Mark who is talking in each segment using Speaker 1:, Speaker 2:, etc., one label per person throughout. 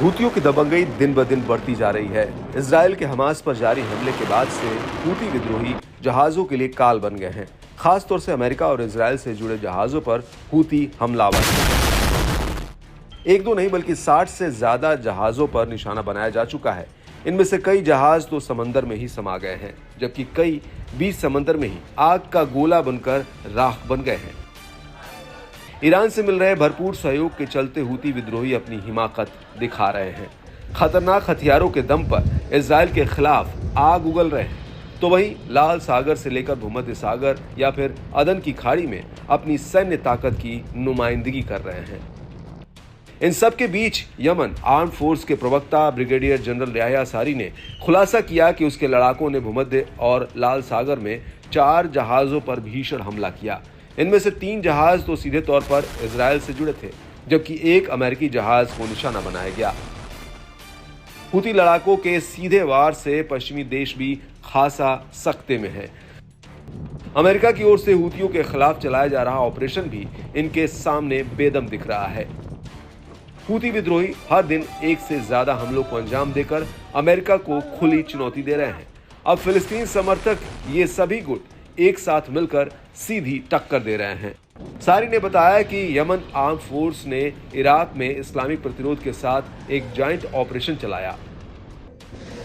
Speaker 1: हूतियों की दबंगई दिन ब दिन बढ़ती जा रही है। इजराइल के हमास पर जारी हमले के बाद से हूती विद्रोही जहाजों के लिए काल बन गए हैं। खासतौर से अमेरिका और इजराइल से जुड़े जहाजों पर हूती हमलावर हैं। एक दो नहीं बल्कि 60 से ज्यादा जहाजों पर निशाना बनाया जा चुका है। इनमें से कई जहाज तो समंदर में ही समा गए हैं, जबकि कई बीच समंदर में ही आग का गोला बनकर राख बन गए हैं। ईरान से मिल रहे भरपूर सहयोग के चलते हूती विद्रोही अपनी हिमाकत दिखा रहे हैं। खतरनाक हथियारों के दम पर इजराइल के खिलाफ आग उगल रहे हैं, तो वहीं लाल सागर से लेकर भूमध्य सागर या फिर अदन की खाड़ी में अपनी सैन्य ताकत की नुमाइंदगी कर रहे हैं। इन सब के बीच यमन आर्म फोर्स के प्रवक्ता ब्रिगेडियर जनरल याह्या सारी ने खुलासा किया कि उसके लड़ाकों ने भूमध्य और लाल सागर में 4 जहाजों पर भीषण हमला किया। इनमें से 3 जहाज तो सीधे तौर पर इजराइल से जुड़े थे, जबकि एक अमेरिकी जहाज को निशाना बनाया गया। हूती लड़ाकों के सीधे वार से पश्चिमी देश भी खासा सख्ते में है। अमेरिका की ओर से हूतियों के खिलाफ चलाया जा रहा ऑपरेशन भी इनके सामने बेदम दिख रहा है। हूती विद्रोही हर दिन एक से ज्यादा हमलों को अंजाम देकर अमेरिका को खुली चुनौती दे रहे हैं। अब फिलिस्तीन समर्थक ये सभी गुट एक साथ मिलकर सीधी टक्कर दे रहे हैं। सारी ने बताया कि यमन आर्म फोर्स ने इराक में इस्लामिक प्रतिरोध के साथ एक जॉइंट ऑपरेशन चलाया।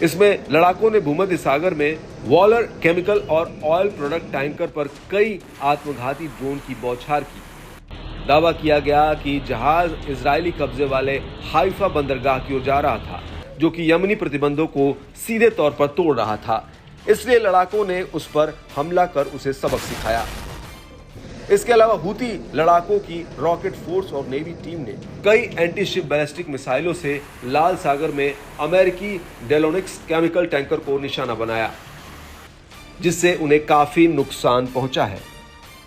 Speaker 1: इसमें लड़ाकों ने भूमध्य सागर में वॉलर केमिकल और ऑयल प्रोडक्ट टैंकर पर कई आत्मघाती ड्रोन की बौछार की। दावा किया गया कि जहाज इजरायली कब्जे वाले हाइफा बंदरगाह की ओर जा रहा था, जो कि यमनी प्रतिबंधों को सीधे तौर पर तोड़ रहा था। इसलिए लड़ाकों ने उस पर हमला कर उसे सबक सिखाया। इसके अलावा हूती लड़ाकों की रॉकेट फोर्स और नेवी टीम ने कई एंटी शिप बैलिस्टिक मिसाइलों से लाल सागर में अमेरिकी डेलोनिक्स केमिकल टैंकर को निशाना बनाया, जिससे उन्हें काफी नुकसान पहुंचा है।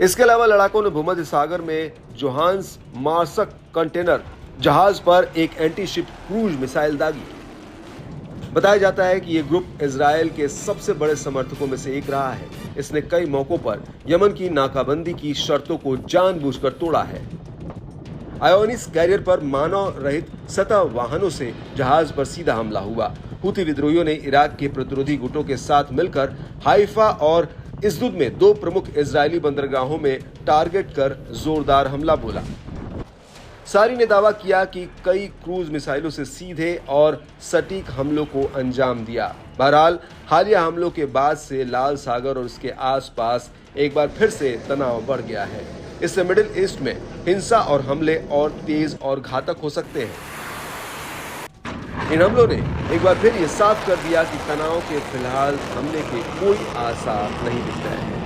Speaker 1: इसके अलावा लड़ाकों ने भूमध्य सागर में जोहान्स मार्सक कंटेनर जहाज पर एक एंटी शिप क्रूज मिसाइल दागी। बताया जाता है कि यह ग्रुप इजराइल के सबसे बड़े समर्थकों में से एक रहा है। इसने कई मौकों पर यमन की नाकाबंदी की शर्तों को जानबूझकर तोड़ा है। आयोनिस कैरियर पर मानव रहित सतह वाहनों से जहाज पर सीधा हमला हुआ। हूती विद्रोहियों ने इराक के प्रतिरोधी गुटों के साथ मिलकर हाइफा और इस्दुद में 2 प्रमुख इजरायली बंदरगाहों में टारगेट कर जोरदार हमला बोला। सारी ने दावा किया कि कई क्रूज मिसाइलों से सीधे और सटीक हमलों को अंजाम दिया। बहरहाल हालिया हमलों के बाद से लाल सागर और इसके आसपास एक बार फिर से तनाव बढ़ गया है। इससे मिडिल ईस्ट में हिंसा और हमले और तेज और घातक हो सकते हैं। इन हमलों ने एक बार फिर ये साफ कर दिया कि तनाव के फिलहाल हमले के कोई आसार नहीं दिख रहे हैं।